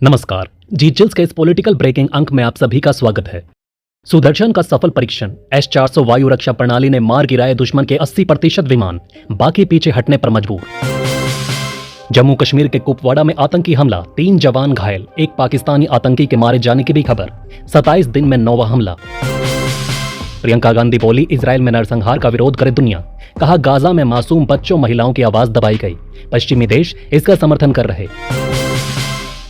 नमस्कार। जीचिल्स के इस पॉलिटिकल ब्रेकिंग अंक में आप सभी का स्वागत है। सुदर्शन का सफल परीक्षण, S-400 वायु रक्षा प्रणाली ने मार गिराए दुश्मन के 80% विमान, बाकी पीछे हटने पर मजबूर। जम्मू कश्मीर के कुपवाड़ा में आतंकी हमला, 3 जवान घायल, एक पाकिस्तानी आतंकी के मारे जाने की भी खबर। 27 दिन में 9वां हमला। प्रियंका गांधी बोली, इजराइल में नरसंहार का विरोध करे दुनिया। कहा, गाजा में मासूम बच्चों महिलाओं की आवाज दबाई गई, पश्चिमी देश इसका समर्थन कर रहे।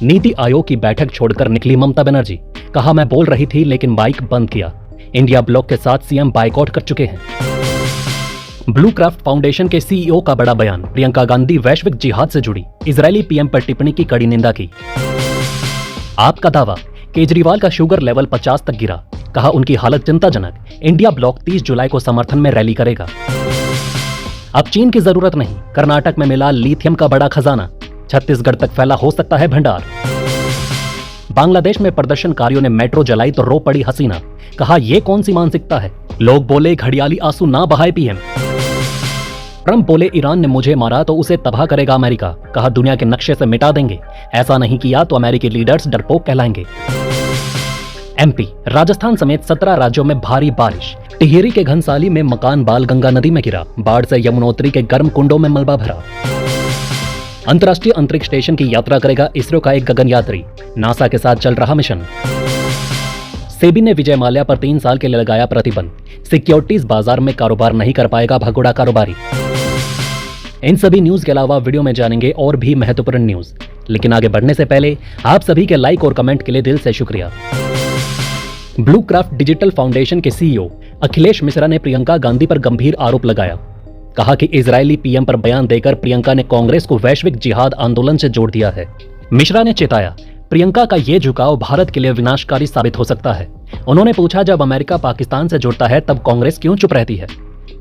नीति आयोग की बैठक छोड़कर निकली ममता बनर्जी। कहा, मैं बोल रही थी लेकिन माइक बंद किया। इंडिया ब्लॉक के साथ सीएम बाइकआउट कर चुके हैं। ब्लू क्राफ्ट फाउंडेशन के सीईओ का बड़ा बयान, प्रियंका गांधी वैश्विक जिहाद से जुड़ी, इजरायली पीएम पर टिप्पणी की कड़ी निंदा की। आपका दावा, केजरीवाल का शुगर लेवल 50 तक गिरा। कहा, उनकी हालत चिंताजनक। इंडिया ब्लॉक 30 जुलाई को समर्थन में रैली करेगा। अब चीन की जरूरत नहीं, कर्नाटक में मिला लिथियम का बड़ा खजाना, छत्तीसगढ़ तक फैला हो सकता है भंडार। बांग्लादेश में प्रदर्शनकारियों ने मेट्रो जलाई तो रो पड़ी हसीना। कहा, यह कौन सी मानसिकता है। लोग बोले, घड़ियाली आंसू ना बहाए पीएम। ट्रंप बोले, ईरान ने मुझे मारा तो उसे तबाह करेगा अमेरिका। कहा, दुनिया के नक्शे से मिटा देंगे, ऐसा नहीं किया तो अमेरिकी लीडर्स डरपोक कहलाएंगे। एमपी, राजस्थान समेत 17 राज्यों में भारी बारिश। टिहरी के घनसाली में मकान बाल गंगा नदी में गिरा। बाढ़ से यमुनोत्री के गर्म कुंडों में मलबा भरा। अंतर्राष्ट्रीय अंतरिक्ष स्टेशन की यात्रा करेगा इसरो का एक गगनयात्री, नासा के साथ चल रहा मिशन। सेबी ने विजय माल्या पर 3 साल के लिए लगाया प्रतिबंध। सिक्योरिटीज बाजार में कारोबार नहीं कर पाएगा भगोड़ा कारोबारी। इन सभी न्यूज के अलावा वीडियो में जानेंगे और भी महत्वपूर्ण न्यूज, लेकिन आगे बढ़ने से पहले आप सभी के लाइक और कमेंट के लिए दिल से शुक्रिया। ब्लू क्राफ्ट डिजिटल फाउंडेशन के सीईओ अखिलेश मिश्रा ने प्रियंका गांधी पर गंभीर आरोप लगाया। कहा कि इजरायली पीएम पर बयान देकर प्रियंका ने कांग्रेस को वैश्विक जिहाद आंदोलन से जोड़ दिया है। मिश्रा ने चेताया, प्रियंका का ये झुकाव भारत के लिए विनाशकारी साबित हो सकता है। उन्होंने पूछा, जब अमेरिका पाकिस्तान से जुड़ता है तब कांग्रेस क्यों चुप रहती है।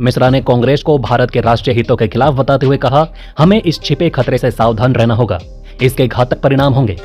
मिश्रा ने कांग्रेस को भारत के राष्ट्रीय हितों के खिलाफ बताते हुए कहा, हमें इस छिपे खतरे से सावधान रहना होगा, इसके घातक परिणाम होंगे।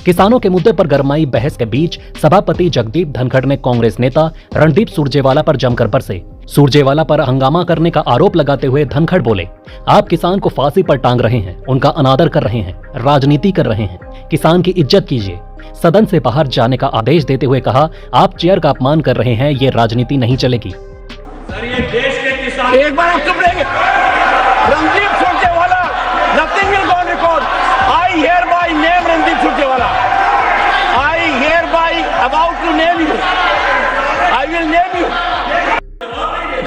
किसानों के मुद्दे पर गरमाई बहस के बीच सभापति जगदीप धनखड़ ने कांग्रेस नेता रणदीप सुरजेवाला पर जमकर बरसे। सुरजेवाला पर हंगामा करने का आरोप लगाते हुए धनखड़ बोले, आप किसान को फांसी पर टांग रहे हैं, उनका अनादर कर रहे हैं, राजनीति कर रहे हैं, किसान की इज्जत कीजिए। सदन से बाहर जाने का आदेश देते हुए कहा, आप चेयर का अपमान कर रहे हैं, ये राजनीति नहीं चलेगी। सर, ये देश के किसान, एक बार आप चुप रहेंगे। Randeep Surjewala, nothing will go on record. I hereby name Randeep Surjewala. I hereby about to name you. I will name you.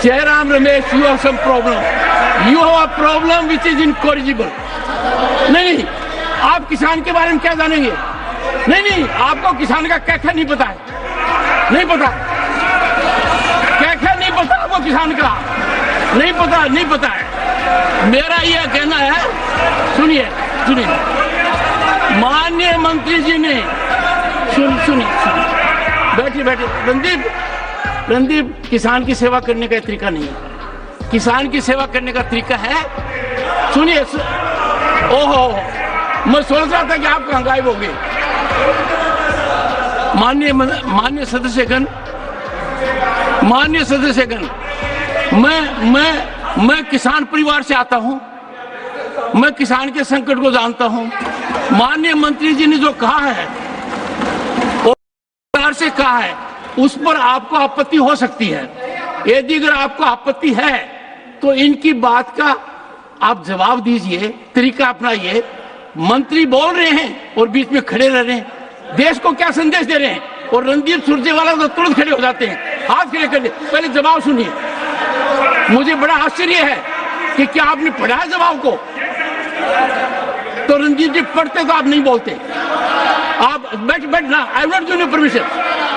Jairam Ramesh, you have some problem. You have a problem which is incorrigible. नहीं, आप किसान के बारे में क्या जानेंगे? नहीं, आपको किसान का क्या नहीं पता है, नहीं पता, क्या नहीं पता आपको किसान का, नहीं पता है। मेरा यह कहना है, सुनिए, माननीय मंत्री जी ने, सुनिए, बैठिए, रणदीप, किसान की सेवा करने का तरीका नहीं है। किसान की सेवा करने का तरीका है, सुनिए, ओहो, मैं सोच रहा था कि आप कहाँ गायब हो गए। माननीय सदस्यगण, मैं किसान परिवार से आता हूँ, मैं किसान के संकट को जानता हूँ। माननीय मंत्री जी ने जो कहा है, और से कहा है, उस पर आपको आपत्ति हो सकती है। यदि अगर आपको आपत्ति है तो इनकी बात का आप जवाब दीजिए, तरीका अपनाइए। मंत्री बोल रहे हैं और बीच में खड़े रह रहे हैं, देश को क्या संदेश दे रहे हैं। और रणदीप सुरजेवाला तो तुरंत खड़े हो जाते हैं, हाथ खड़े कर दे। पहले जवाब सुनिए। मुझे बड़ा आश्चर्य है कि क्या आपने पढ़ा है जवाब को। तो रणदीप जी पढ़ते तो आप नहीं बोलते। आप बैठ ना। I will not give you permission.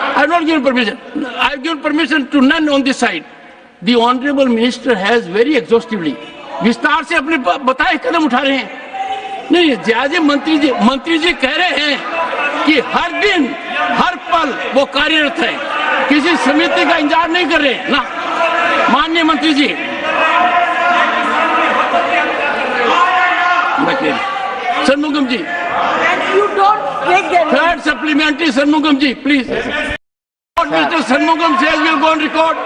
I have not given permission. I have given permission to none on this side. The honorable minister has very exhaustively, विस्तार से अपने बताए कदम उठा रहे हैं। नहीं, जैसे मंत्री जी कह रहे हैं कि हर दिन हर पल वो कार्यरत है, किसी समिति का इंतजार नहीं कर रहे हैं ना। माननीय मंत्री ji, Shanmugam ji, third supplementary, Shanmugam ji, please. What Mr. Shanmugam says will go on record,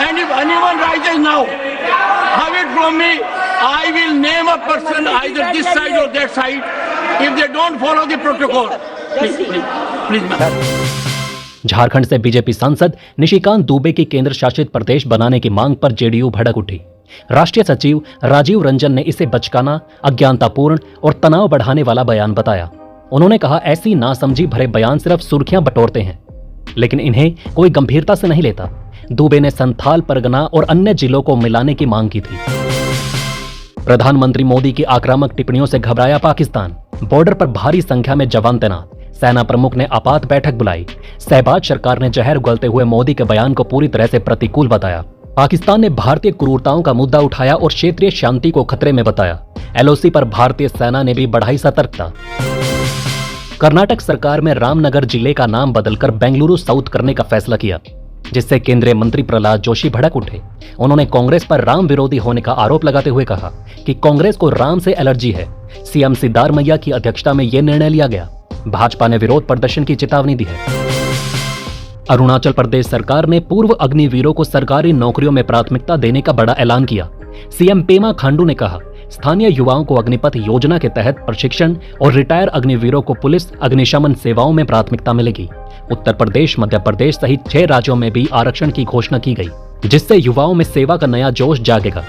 and if anyone rises now, have it from me, I will name a person either this side or that side if they don't follow the protocol. Please, ma'am. Jharkhand से BJP सांसद निशिकांत दुबे की केंद्र शासित प्रदेश बनाने की मांग पर JDU भड़क उठी। राष्ट्रीय सचिव राजीव रंजन ने इसे बचकाना, अज्ञानतापूर्ण और तनाव बढ़ाने वाला बयान बताया। उन्होंने कहा, ऐसी नासमझी भरे बयान सिर्फ सुर्खियां बटोरते हैं, लेकिन इन्हें कोई गंभीरता से नहीं लेता। दुबे ने संथाल परगना और अन्य जिलों को मिलाने की मांग की थी। प्रधानमंत्री मोदी की आक्रामक टिप्पणियों से घबराया पाकिस्तान। बॉर्डर पर भारी संख्या में जवान तैनात। सेना प्रमुख ने आपात बैठक बुलाई। शहबाज सरकार ने जहर उगलते हुए मोदी के बयान को पूरी तरह से प्रतिकूल बताया। पाकिस्तान ने भारतीय क्रूरताओं का मुद्दा उठाया और क्षेत्रीय शांति को खतरे में बताया। एलओसी पर भारतीय सेना ने भी बढ़ाई सतर्कता। कर्नाटक सरकार में रामनगर जिले का नाम बदलकर बेंगलुरु साउथ करने का फैसला किया, जिससे केंद्रीय मंत्री प्रहलाद जोशी भड़क उठे। उन्होंने कांग्रेस पर राम विरोधी होने का आरोप लगाते हुए कहा कि कांग्रेस को राम से एलर्जी है। सीएम सिद्धारमैया की अध्यक्षता में यह निर्णय लिया गया। भाजपा ने विरोध प्रदर्शन की चेतावनी दी है। अरुणाचल प्रदेश सरकार ने पूर्व अग्निवीरों को सरकारी नौकरियों में प्राथमिकता देने का बड़ा ऐलान किया। सीएम पेमा खांडू ने कहा, स्थानीय युवाओं को अग्निपथ योजना के तहत प्रशिक्षण और रिटायर अग्निवीरों को पुलिस अग्निशमन सेवाओं में प्राथमिकता मिलेगी। उत्तर प्रदेश, मध्य प्रदेश सहित 6 राज्यों में भी आरक्षण की घोषणा की गई, जिससे युवाओं में सेवा का नया जोश जागेगा।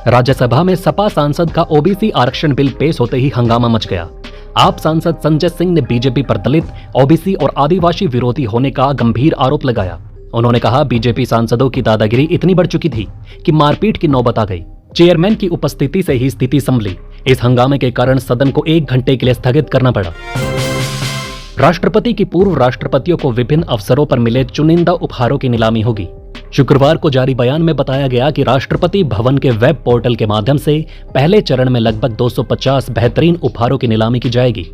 राज्यसभा में सपा सांसद का ओबीसी आरक्षण बिल पेश होते ही हंगामा मच गया। आप सांसद संजय सिंह ने बीजेपी पर दलित, ओबीसी और आदिवासी विरोधी होने का गंभीर आरोप लगाया। उन्होंने कहा, बीजेपी सांसदों की दादागिरी इतनी बढ़ चुकी थी कि मारपीट की नौबत आ गई। चेयरमैन की उपस्थिति से ही स्थिति संभली। इस हंगामे के कारण सदन को 1 घंटे के लिए स्थगित करना पड़ा। राष्ट्रपति की पूर्व राष्ट्रपतियों को विभिन्न अवसरों पर मिले चुनिंदा उपहारों की नीलामी होगी। शुक्रवार को जारी बयान में बताया गया कि राष्ट्रपति भवन के वेब पोर्टल के माध्यम से पहले चरण में लगभग 250 बेहतरीन उपहारों की नीलामी की जाएगी।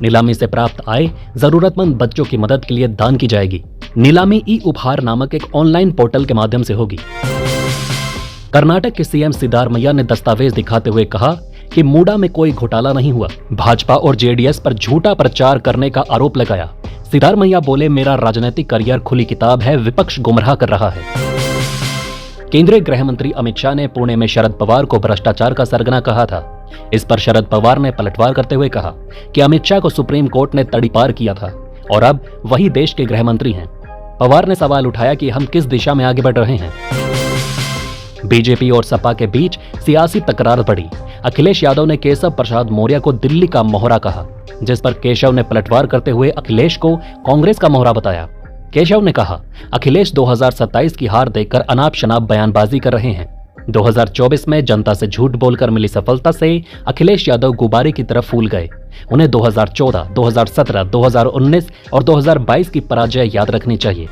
नीलामी से प्राप्त आय जरूरतमंद बच्चों की मदद के लिए दान की जाएगी। नीलामी ई उपहार नामक एक ऑनलाइन पोर्टल के माध्यम से होगी। कर्नाटक के सीएम सिद्धारमैया ने दस्तावेज दिखाते हुए कहा कि मूडा में कोई घोटाला नहीं हुआ। भाजपा और जेडीएस पर झूठा प्रचार करने का आरोप लगाया। सिद्धारमैया बोले, मेरा राजनीतिक करियर खुली किताब है, विपक्ष गुमराह कर रहा है। केंद्रीय गृह मंत्री अमित शाह ने पुणे में शरद पवार को भ्रष्टाचार का सरगना कहा था। इस पर शरद पवार ने पलटवार करते हुए कहा कि अमित शाह को सुप्रीम कोर्ट ने तड़ीपार किया था और अब वही देश के गृह मंत्री हैं। पवार ने सवाल उठाया कि हम किस दिशा में आगे बढ़ रहे हैं। बीजेपी और सपा के बीच सियासी तकरार बढ़ी। अखिलेश यादव ने केशव प्रसाद मौर्य को दिल्ली का मोहरा कहा, जिस पर केशव ने पलटवार करते हुए अखिलेश को कांग्रेस का मोहरा बताया। केशव ने कहा, अखिलेश 2027 की हार देखकर अनाप शनाप बयानबाजी कर रहे हैं। 2024 में जनता से झूठ बोलकर मिली सफलता से अखिलेश यादव गुब्बारे की तरफ फूल गए। उन्हें 2014, 2017, 2019 और 2022 की पराजय याद रखनी चाहिए।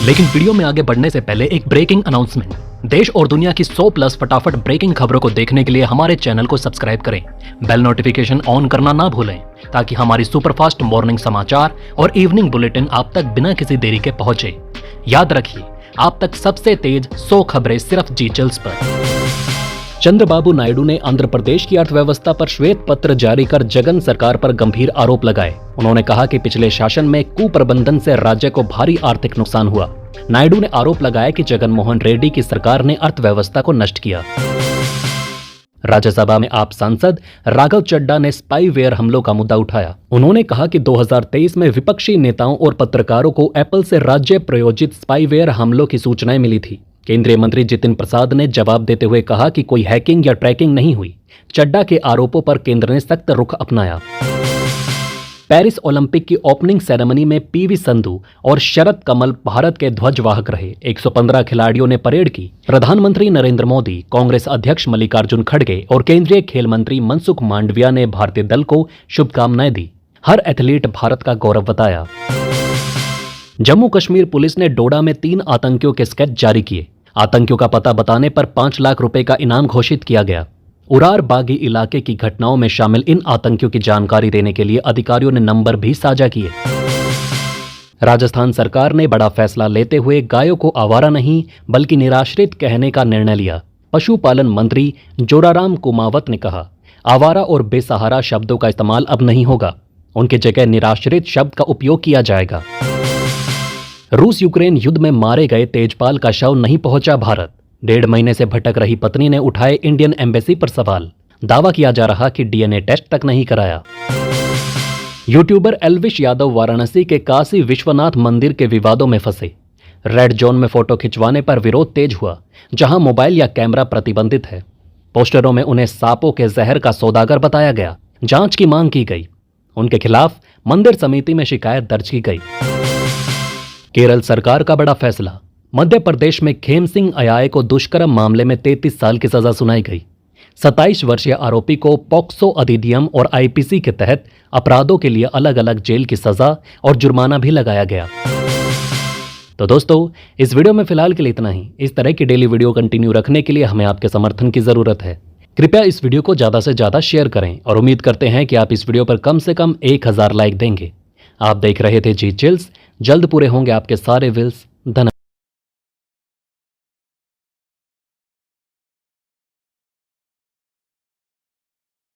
लेकिन वीडियो में आगे बढ़ने से पहले एक ब्रेकिंग अनाउंसमेंट। देश और दुनिया की 100+ फटाफट ब्रेकिंग खबरों को देखने के लिए हमारे चैनल को सब्सक्राइब करें। बेल नोटिफिकेशन ऑन करना ना भूलें, ताकि हमारी सुपरफास्ट मॉर्निंग समाचार और इवनिंग बुलेटिन आप तक बिना किसी देरी के पहुंचे। याद रखिए, आप तक सबसे तेज 100 खबरें सिर्फ जी चैनल्स पर। चंद्रबाबू नायडू ने आंध्र प्रदेश की अर्थव्यवस्था पर श्वेत पत्र जारी कर जगन सरकार पर गंभीर आरोप लगाए। उन्होंने कहा कि पिछले शासन में कुप्रबंधन से राज्य को भारी आर्थिक नुकसान हुआ। नायडू ने आरोप लगाया कि जगनमोहन रेड्डी की सरकार ने अर्थव्यवस्था को नष्ट किया। राज्यसभा में आप सांसद राघव चड्ढा ने स्पाईवेयर हमलों का मुद्दा उठाया। उन्होंने कहा कि 2023 में विपक्षी नेताओं और पत्रकारों को एप्पल से राज्य प्रायोजित स्पाईवेयर हमलों की सूचनाएं मिली थी। केंद्रीय मंत्री जितिन प्रसाद ने जवाब देते हुए कहा कि कोई हैकिंग या ट्रैकिंग नहीं हुई। चड्ढा के आरोपों पर केंद्र ने सख्त रुख अपनाया। पेरिस ओलंपिक की ओपनिंग सेरेमनी में पीवी संधू और शरद कमल भारत के ध्वजवाहक रहे। 115 खिलाड़ियों ने परेड की। प्रधानमंत्री नरेंद्र मोदी, कांग्रेस अध्यक्ष मल्लिकार्जुन खड़गे और केंद्रीय खेल मंत्री मनसुख मांडविया ने भारतीय दल को शुभकामनाएं दी। हर एथलीट भारत का गौरव बताया। जम्मू कश्मीर पुलिस ने डोडा में 3 आतंकियों के स्केच जारी किए। आतंकियों का पता बताने पर 5 लाख रुपए का इनाम घोषित किया गया। उरार बागी इलाके की घटनाओं में शामिल इन आतंकियों की जानकारी देने के लिए अधिकारियों ने नंबर भी साझा किए। राजस्थान सरकार ने बड़ा फैसला लेते हुए गायों को आवारा नहीं बल्कि निराश्रित कहने का निर्णय लिया। पशुपालन मंत्री जोराराम कुमावत ने कहा, आवारा और बेसहारा शब्दों का इस्तेमाल अब नहीं होगा। उनकी जगह निराश्रित शब्द का उपयोग किया जाएगा। रूस यूक्रेन युद्ध में मारे गए तेजपाल का शव नहीं पहुंचा भारत। 1.5 महीने से भटक रही पत्नी ने उठाए इंडियन एम्बेसी पर सवाल। दावा किया जा रहा कि डीएनए टेस्ट तक नहीं कराया। यूट्यूबर एल्विश यादव वाराणसी के काशी विश्वनाथ मंदिर के विवादों में फंसे। रेड जोन में फोटो खिंचवाने पर विरोध तेज हुआ, जहां मोबाइल या कैमरा प्रतिबंधित है। पोस्टरों में उन्हें सांपों के जहर का सौदागर बताया गया। जांच की मांग की गई। उनके खिलाफ मंदिर समिति में शिकायत दर्ज की गई। केरल सरकार का बड़ा फैसला। मध्य प्रदेश में खेम सिंह अयाए को दुष्कर्म मामले में 33 साल की सजा सुनाई गई। 27 वर्षीय आरोपी को पॉक्सो अधिनियम और आईपीसी के तहत अपराधों के लिए अलग अलग जेल की सजा और जुर्माना भी लगाया गया। तो दोस्तों, इस वीडियो में फिलहाल के लिए इतना ही। इस तरह की डेली वीडियो कंटिन्यू रखने के लिए हमें आपके समर्थन की जरूरत है। कृपया इस वीडियो को ज्यादा से ज्यादा शेयर करें और उम्मीद करते हैं कि आप इस वीडियो पर कम से कम 1000 लाइक देंगे। आप देख रहे थे जी चिल्स। जल्द पूरे होंगे आपके सारे विल्स। धन्यवाद।